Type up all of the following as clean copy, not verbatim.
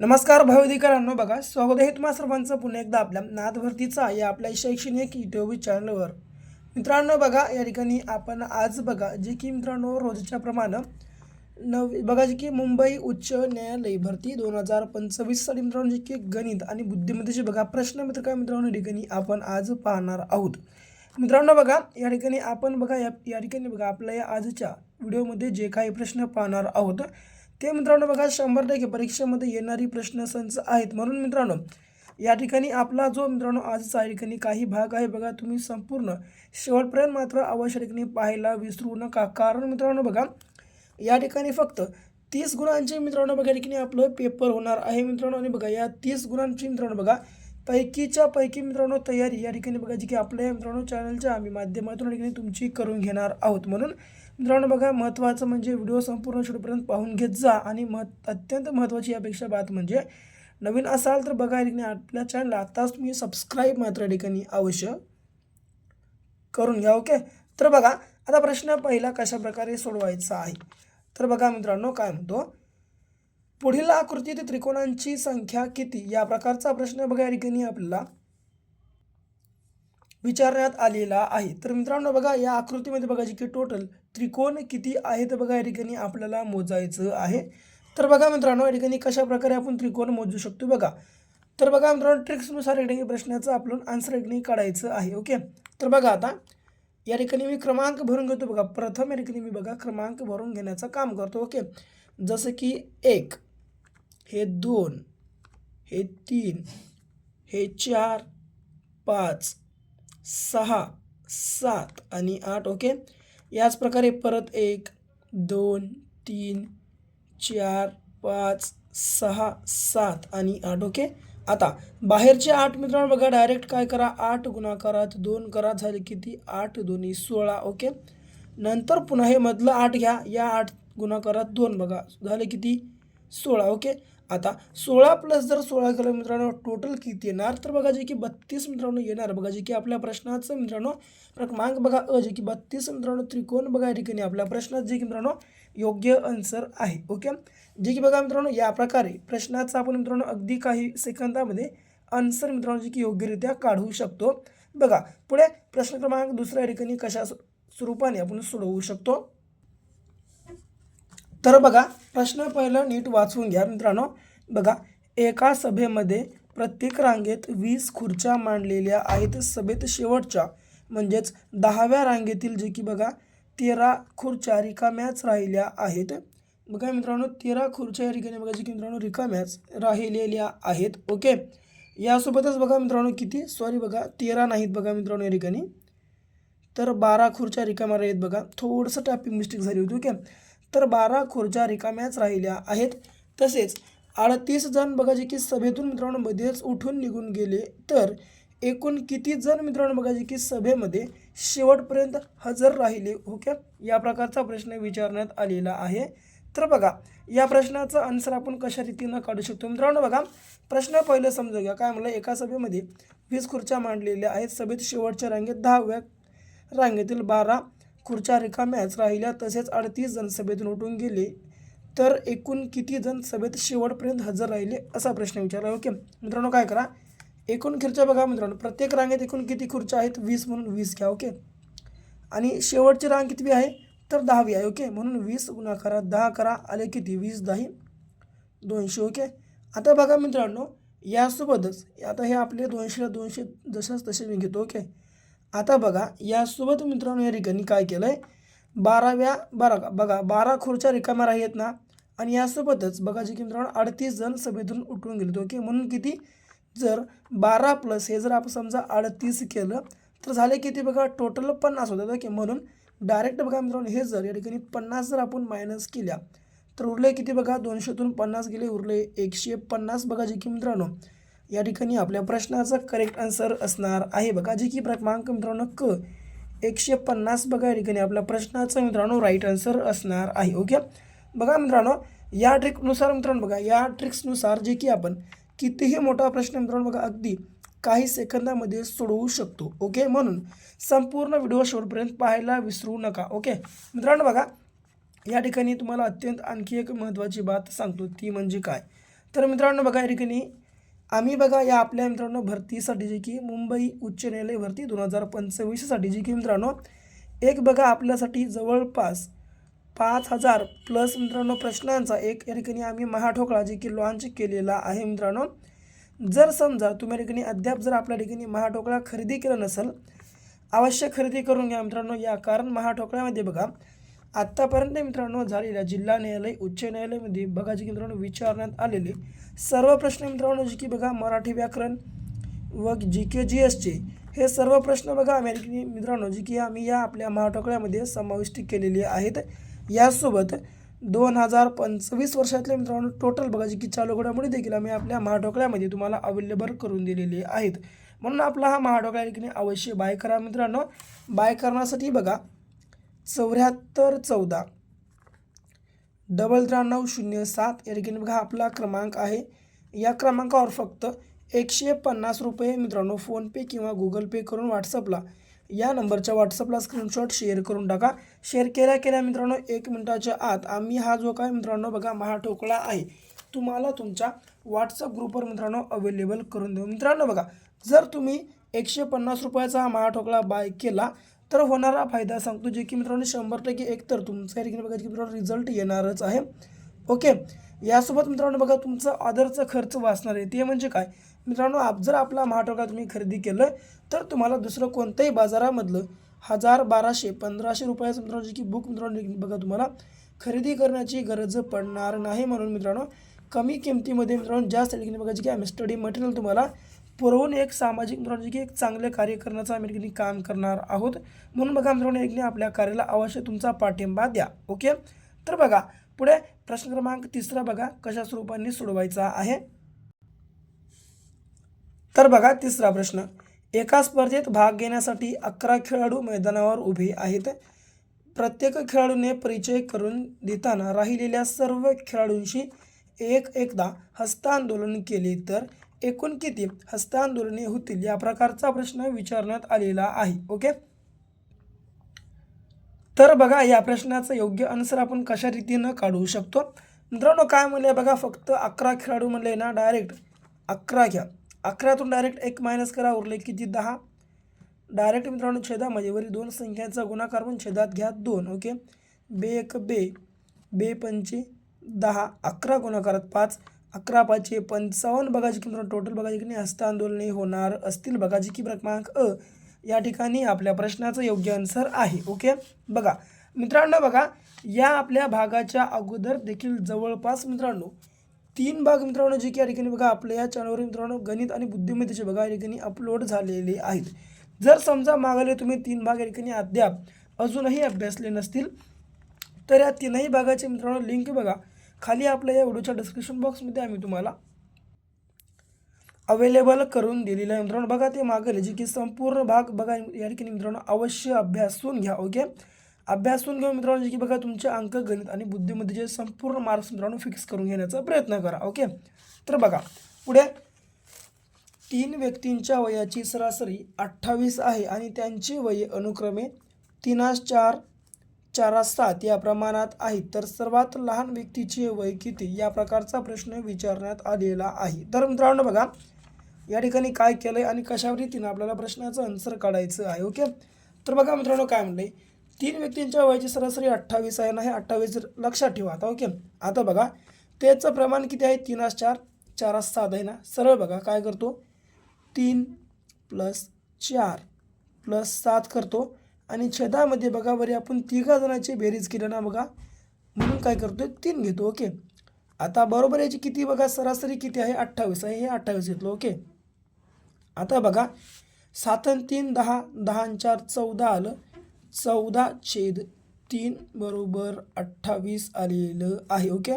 नमस्कार भावधिकारांनो, बघा स्वागत आहे तुम्हा सर्वांचं पुन्हा एकदा आपल्या नाद भरतीचा या आपल्या शैक्षणिक यूट्यूब चॅनलवर. मित्रांनो बघा, या ठिकाणी आपण आज बघा जे की मित्रांनो रोजच्या प्रमाणे बघा जे की मुंबई उच्च न्यायालय भरती 2025 साठी मित्रांनो जे की गणित आणि बुद्धिमत्तेचे बघा प्रश्न मित्र काय मित्रांनो या ठिकाणी आपण आज पाहणार आहोत. मित्रांनो बघा या ठिकाणी आपण बघा या ठिकाणी बघा आपल्या या आजच्या व्हिडिओमध्ये जे काही प्रश्न पाहणार आहोत ते मित्रांनो बघा 100% परीक्षेमध्ये येणारी प्रश्नसंच आहेत. म्हणून मित्रांनो या ठिकाणी आपला जो मित्रांनो आजचा या ठिकाणी काही भाग आहे बघा, तुम्ही संपूर्ण शेवटपर्यंत मात्र अवश्य ठिकाणी पाहायला विसरू नका. कारण मित्रांनो बघा या ठिकाणी फक्त 30 गुणांचे मित्रांनो बघा ठिकाणी आपलं पेपर होणार आहे मित्रांनो. आणि बघा या 30 गुणांची मित्रांनो बघा पैकीच्या पैकी मित्रांनो तयारी या ठिकाणी बघा जी की आपल्या मित्रांनो चॅनलच्या आम्ही माध्यमातून या ठिकाणी तुमची करून घेणार आहोत. म्हणून मित्रांनो बघा महत्त्वाचं म्हणजे व्हिडिओ संपूर्ण शेवटपर्यंत पाहून घेत जा. आणि अत्यंत महत्त्वाची यापेक्षा बात म्हणजे नवीन असाल तर बघा या ठिकाणी आपल्या चॅनलला आताच तुम्ही सबस्क्राईब मात्र या ठिकाणी अवश्य करून घ्या. ओके, तर बघा आता प्रश्न पहिला कशा प्रकारे सोडवायचा आहे. तर बघा मित्रांनो काय म्हणतो, पुढील आकृतीत त्रिकोणांची संख्या किती या प्रकारचा प्रश्न बघा या ठिकाणी आपल्याला विचारण्यात आलेला आहे. तर मित्रांनो बघा या आकृतीमध्ये बघा जी की टोटल त्रिकोण किती आहेत बघा या ठिकाणी आपल्याला मोजायचं आहे. तर बघा मित्रांनो या ठिकाणी कशा प्रकारे आपण त्रिकोण मोजू शकतो बघा. तर बघा मित्रांनो ट्रिक्सनुसार या ठिकाणी प्रश्नाचं आपलं आन्सर या ठिकाणी काढायचं आहे. ओके, तर बघा आता या ठिकाणी मी क्रमांक भरून घेतो बघा. प्रथम या ठिकाणी मी बघा क्रमांक भरून घेण्याचं काम करतो. ओके, जसं की 1, हे 2, हे 3, हे 4, 5, 6, 7 आणि 8. ओके, याच प्रकारे परत 1, 2, 3, 4, 5, 6, 7 आणि 8. ओके, आता बाहेरचे 8 मित्रांनो बघा डायरेक्ट काय करा, 8 गुणाकारात 2 करा, झाले किती 8 दोन्ही 16. ओके, नंतर पुन्हा हे मधलं 8 घ्या, या 8 गुणाकारात 2 बघा, झाले किती 16. ओके, आता 16 प्लस जर 16 केलं मित्रांनो टोटल किती येणार, तर बघा जे की 32 मित्रांनो येणार. बघा जे की आपल्या प्रश्नाचं मित्रांनो क्रमांक बघा जे की 32 मित्रांनो त्रिकोण बघा या ठिकाणी आपल्या प्रश्नात जे की मित्रांनो योग्य आन्सर आहे. ओके, जे की बघा मित्रांनो या प्रकारे प्रश्नाचा आपण मित्रांनो अगदी काही सेकंदामध्ये आन्सर मित्रांनो जे की योग्यरित्या काढू शकतो. बघा पुढे प्रश्न क्रमांक दुसऱ्या ठिकाणी कशा स्वरूपाने आपण सोडवू शकतो. तर बघा प्रश्न पहिला नीट वाचून घ्या मित्रांनो. बघा एका सभेमध्ये प्रत्येक रांगेत 20 खुर्च्या मांडलेल्या आहेत. सभेत शेवटच्या म्हणजेच 10व्या रांगेतील जे की बघा 13 खुर्च्या रिकाम्याच राहिल्या आहेत. बघा मित्रांनो 13 खुर्च्या या ठिकाणी बघा जे की मित्रांनो रिकाम्याच राहिलेल्या आहेत. ओके, यासोबतच बघा मित्रांनो किती बघा 13 नाहीत बघा मित्रांनो या ठिकाणी, तर 12 खुर्च्या रिकाम्या आहेत. बघा थोडंसं टायपिंग मिस्टेक झाली होती. ओके, तर 12 खुर्च्या रिकाम्याच राहिल्या आहेत. तसेच 38 जण बघा जे की सभेतून मित्रांनो मध्येच उठून निघून गेले, तर एकूण किती जण मित्रांनो बघा जे की सभेमध्ये शेवटपर्यंत हजर राहिले. ओके, या प्रकारचा प्रश्न विचारण्यात आलेला आहे. तर बघा या प्रश्नाचं आन्सर आपण कशा रीतीनं काढू शकतो मित्रांनो. बघा प्रश्न पहिलं समजून घ्या. काय म्हणलं, एका सभेमध्ये 20 खुर्च्या मांडलेल्या आहेत. सभेत शेवटच्या रांगेत 10व्या रांगेतील 12 खुर्च्या रिकाम्याच राहिल्या. तसेच 38 जण सभेतून उठून गेले, तर एकूण किती जण सभेत शेवटपर्यंत हजर राहिले असा प्रश्न विचारला. ओके मित्रांनो काय करा, एकूण खुर्च्या बघा मित्रांनो प्रत्येक रांगेत एकूण किती खुर्च्या आहेत 20 म्हणून 20 घ्या. ओके, आणि शेवटची रांग किती आहे तर 10वी आहे. ओके, म्हणून 20 गुणाकारात 10 करा, आले किती 20 10 200. ओके, आता बघा मित्रांनो यासोबतच आता हे आपले 200 200 जशाच तसे मी घेतो. ओके, आता बघा यासोबत मित्रांनो या ठिकाणी काय केलं आहे, 12 खुर्च्या रिकाम्या राहिलेत ना, आणि यासोबतच बघा जे की मित्रांनो 38 जण सभेतून उठून गेलेत. ओके, म्हणून किती जर 12 प्लस हे जर आपण समजा 38 केलं तर झाले किती बघा टोटल 50 होतात. ओके, म्हणून डायरेक्ट बघा मित्रांनो हे जर या ठिकाणी 50 जर आपण मायनस केल्या तर उरले किती बघा 200तून 50 गेले, उरले 150. बघा जे की मित्रांनो या ठिकाणी आपल्या प्रश्नाचा करेक्ट आन्सर असणार आहे. बघा जे की क्रमांक मित्रांनो 150 बघा या ठिकाणी आपल्या प्रश्नाचं मित्रांनो राईट आन्सर असणार आहे. ओके, बघा मित्रांनो या ट्रिकनुसार मित्रांनो बघा या ट्रिक्सनुसार जे की आपण कितीही मोठा प्रश्न मित्रांनो बघा अगदी काही सेकंदामध्ये सोडवू शकतो. ओके, म्हणून संपूर्ण व्हिडिओ शेवटपर्यंत पाहायला विसरू नका. ओके मित्रांनो बघा या ठिकाणी तुम्हाला अत्यंत आणखी एक महत्त्वाची बात सांगतो, ती म्हणजे काय, तर मित्रांनो बघा या ठिकाणी आम्ही बघा या आपल्या मित्रांनो भरतीसाठी जे की मुंबई उच्च न्यायालय भरती 2025साठी जे की मित्रांनो एक बघा आपल्यासाठी जवळपास 5000 प्लस मित्रांनो प्रश्नांचा एक या ठिकाणी आम्ही महाठोकळा जे की लॉन्च केलेला आहे मित्रांनो. जर समजा तुम्ही या ठिकाणी अद्याप जर आपल्या ठिकाणी महाठोकळा खरेदी केला नसेल, अवश्य खरेदी करून घ्या मित्रांनो. या कारण महाठोकळ्यामध्ये बघा आत्तापर्यंत मित्रांनो झालेल्या जिल्हा न्यायालय उच्च न्यायालयामध्ये बघा जे की मित्रांनो विचारण्यात आलेले सर्व प्रश्न मित्रांनो जे की बघा मराठी व्याकरण व जी के जी एसचे हे सर्व प्रश्न बघा अमेरिकन मित्रांनो जे की आम्ही या आपल्या महाठोकळ्यामध्ये समाविष्ट केलेले आहेत. यासोबत 2025 वर्षातले मित्रांनो टोटल बघा जे की चालू घडामोडी देखील आम्ही आपल्या महाठोकळ्यामध्ये तुम्हाला अवेलेबल करून दिलेले आहेत. म्हणून आपला हा महाठोकळा ठिकाणी अवश्य बाय करा मित्रांनो. बाय करण्यासाठी बघा 7414 939007 या ठिकाणी बघा आपला क्रमांक आहे. या क्रमांकावर फक्त 150 रुपये मित्रांनो फोनपे किंवा गुगल पे करून व्हॉट्सअपला या नंबरच्या व्हॉट्सअपला स्क्रीनशॉट शेअर करून टाका. शेअर केल्या मित्रांनो 1 मिनिटाच्या आत आम्ही हा जो काय मित्रांनो बघा महाठोकळा आहे तुम्हाला तुमच्या व्हॉट्सअप ग्रुपवर मित्रांनो अवेलेबल करून देऊ. मित्रांनो बघा जर तुम्ही 150 रुपयाचा हा महाठोकळा बाय केला तर होणारा फायदा सांगतो जे की मित्रांनो 100% एकतर तुमच्या या ठिकाणी बघा की मित्रांनो रिझल्ट येणारच आहे. ओके. यासोबत मित्रांनो बघा तुमचा ऑर्डरचा खर्च वाचणार आहे. ते म्हणजे काय मित्रांनो जर आपला महाठोकळा तुम्ही खरेदी केलं तर तुम्हाला दुसरं कोणत्याही बाजारामधलं 1000 1200 1500 रुपयाचं मित्रांनो जे की बुक मित्रांनो बघा तुम्हाला खरेदी करण्याची गरज पडणार नाही. म्हणून मित्रांनो कमी किमतीमध्ये मित्रांनो जास्त ठिकाणी बघा जे की आम्ही स्टडी मटेरियल तुम्हाला पुरवून एक सामाजिक मित्रांनो जे की एक चांगले कार्य करण्याचं आम्ही ठिकाणी काम करणार आहोत. म्हणून बघा मित्रांनो एकने आपल्या कार्याला अवश्य तुमचा पाठिंबा द्या. ओके. तर बघा पुढे प्रश्न क्रमांक 3 बघा कशा स्वरूपाने सोडवायचा आहे. तर बघा 3रा प्रश्न. एका स्पर्धेत भाग घेण्यासाठी 11 खेळाडू मैदानावर उभे आहेत. प्रत्येक खेळाडूने परिचय करून देताना राहिलेल्या सर्व खेळाडूंशी एकदा हस्तांदोलन केले तर एकूण किती हस्तांदोलने होतील या प्रकारचा प्रश्न विचारण्यात आलेला आहे. ओके. तर बघा या प्रश्नाचं योग्य आन्सर आपण कशा रीतीनं काढू शकतो मित्रांनो. काय म्हणले बघा फक्त 11 खेळाडू म्हणले ना डायरेक्ट 11 घ्या. 11तून डायरेक्ट 1 मायनस करा उरले किती 10. डायरेक्ट मित्रांनो छेदामध्ये वरी 2 संख्यांचा गुणाकार पण छेदात घ्या 2. ओके. बे 1 बे 5 10 11 गुणाकारात 5 11 5 55 बघा जी की मित्रांनो टोटल बघा की हस्तांदोलने होणार असतील. बघा जी की क्रमांक या ठिकाणी आपल्या प्रश्नाचं योग्य आन्सर आहे. ओके. बघा मित्रांनो बघा या आपल्या भागाच्या अगोदर देखील जवळपास मित्रांनो 3 भाग मित्रांनो जे की या ठिकाणी बघा आपल्या या चॅनलवर मित्रांनो गणित आणि बुद्धिमत्तेचे बघा या ठिकाणी अपलोड झालेले आहेत. जर समजा मागले तुम्ही 3 भाग या ठिकाणी अद्याप अजूनही अभ्यासले नसतील तर या 3ही भागाचे मित्रांनो लिंक बघा खाली आपल्या या व्हिडिओच्या डिस्क्रिप्शन बॉक्समध्ये आम्ही तुम्हाला अवेलेबल करून दिलेलं आहे मित्रांनो. बघा ते मागले जे की संपूर्ण भाग बघा या ठिकाणी मित्रांनो अवश्य अभ्यासून घ्या. ओके. अभ्यासून घेऊन मित्रांनो जे की बघा तुमचे अंक गणित आणि बुद्धिमत्तेचे संपूर्ण मार्क्स मित्रांनो फिक्स करून घेण्याचा प्रयत्न करा. ओके. तर बघा पुढे 3 व्यक्तींच्या वयाची सरासरी 28 आहे आणि त्यांची वये अनुक्रमे 3:4 4:7 या प्रमाणात आहेत. तर सर्वात लहान व्यक्तीचे वय किती या प्रकारचा प्रश्न विचारण्यात आलेला आहे. तर मित्रांनो बघा या ठिकाणी काय केलं आहे आणि कशा रीतीनं आपल्याला प्रश्नाचं आन्सर काढायचं आहे. ओके. तर बघा मित्रांनो काय म्हणलं 3 व्यक्तींच्या वयाची सरासरी 28 आहे ना. हे 28 लक्षात ठेवा आता. ओके. आता बघा त्याचं प्रमाण किती आहे 3:4 4:7 आहे ना. सरळ बघा काय करतो 3 + 4 + 7 करतो आणि छेदामध्ये बघा बरे आपण 3 जणांची बेरीज केली ना बघा म्हणून काय करतो 3 घेतो. ओके. आता बरोबर याची किती बघा सरासरी किती आहे 28 आहे. हे 28 घेतलं. ओके. आता बघा 7 आणि 3 10 10 आणि 4 14 आलं 14/3 बरोबर 28 आलेलं आहे. ओके.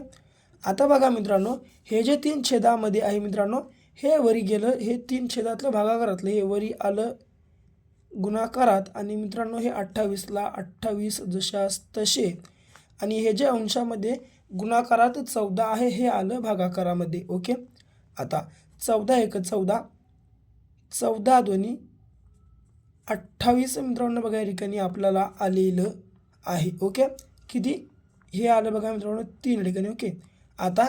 आता बघा मित्रांनो हे जे 3 छेदामध्ये आहे मित्रांनो हे वरी गेलं हे 3 छेदातलं भागाकारातलं हे वरी आलं गुणाकारात आणि मित्रांनो हे 28ला 28 जशास तसे आणि हे जे अंशामध्ये गुणाकारात 14 आहे हे आलं भागाकारामध्ये. ओके. आता 14 1 14 14 2 28 मित्रांनो बघा या ठिकाणी आपल्याला आलेलं आहे. ओके. किती हे आलं बघा मित्रांनो 3 ठिकाणी. ओके. आता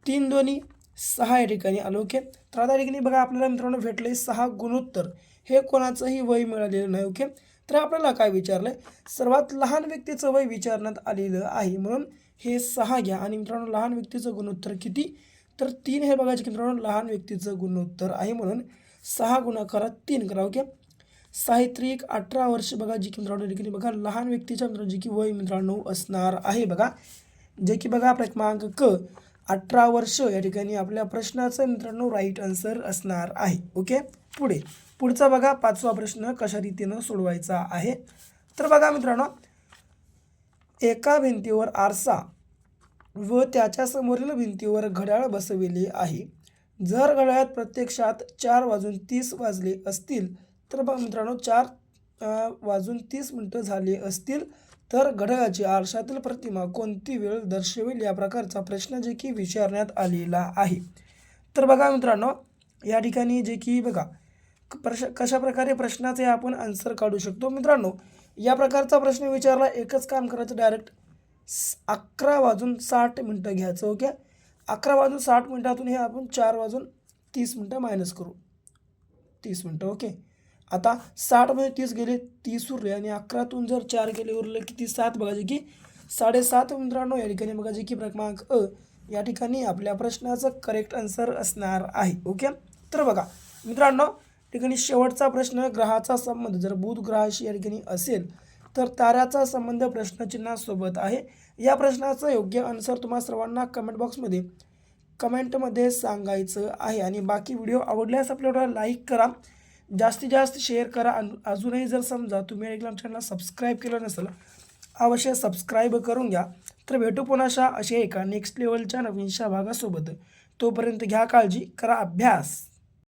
3 2 6 या ठिकाणी आलो. ओके, तर आता या ठिकाणी बघा आपल्याला मित्रांनो भेटले 6 गुणोत्तर. हे कोणाचंही वय मिळालेलं नाही. ओके, तर आपल्याला काय विचारलंय, सर्वात लहान व्यक्तीचं वय विचारण्यात आलेलं आहे, म्हणून हे 6 घ्या. आणि मित्रांनो लहान व्यक्तीचं गुणोत्तर किती, तर 3 हे बघायचे की मित्रांनो लहान व्यक्तीचं गुणोत्तर आहे, म्हणून 6 गुणाकारात 3 करा. ओके, साहित्रिक 18 वर्ष बघा जी की मित्रांनो ठिकाणी बघा लहान व्यक्तीच्या मित्रांनो जे की वय मित्रांनो असणार आहे बघा, जे की बघा क्रमांक क 18 वर्ष या ठिकाणी आपल्या प्रश्नाचं मित्रांनो राईट आन्सर असणार आहे. ओके, पुढचा बघा 5वा प्रश्न कशा रीतीनं सोडवायचा आहे. तर बघा मित्रांनो, एका भिंतीवर आरसा व त्याच्या समोरील भिंतीवर घड्याळ बसविले आहे. जर घड्याळात प्रत्यक्षात 4:30 वाजले असतील, तर बघा मित्रांनो 4:30 झाले असतील, तर घड्याळाची आरशातील प्रतिमा कोणती वेळ दर्शवेल, या प्रकारचा प्रश्न जे की विचारण्यात आलेला आहे. तर बघा मित्रांनो या ठिकाणी जे की बघा कशा प्रकारे प्रश्नाचे आपण आन्सर काढू शकतो. मित्रांनो या प्रकारचा प्रश्न विचारला, एकच काम करायचं, डायरेक्ट 11:60 घ्यायचं. ओके, 11:60 हे आपण 4:30 मायनस करू, 30 मिनटं. ओके, आता 60 30 गेले, 30 उरले, आणि 11तून जर 4 गेले उरले किती, 7 बघायचे की 7.5 मित्रांनो या ठिकाणी बघायचे की क्रमांक अ या ठिकाणी आपल्या प्रश्नाचं करेक्ट आन्सर असणार आहे. ओके, तर बघा मित्रांनो ठिकाणी शेवटचा प्रश्न, ग्रहाचा संबंध जर बुध ग्रहाशी या ठिकाणी असेल, तर ताऱ्याचा संबंध प्रश्नचिन्हासोबत आहे. या प्रश्नाचं योग्य आन्सर तुम्हा सर्वांना कमेंटमध्ये सांगायचं आहे. आणि बाकी व्हिडिओ आवडल्यास आपल्याला लाईक करा, जास्तीत जास्त शेअर करा. अजूनही जर समजा तुम्ही टेलिग्राम चॅनलला सबस्क्राईब केलं नसेल, अवश्य सबस्क्राईब करून घ्या. तर भेटू पुन्हा अशा एका नेक्स्ट लेवलच्या नवीनशा भागासोबत. तोपर्यंत घ्या काळजी, करा अभ्यास.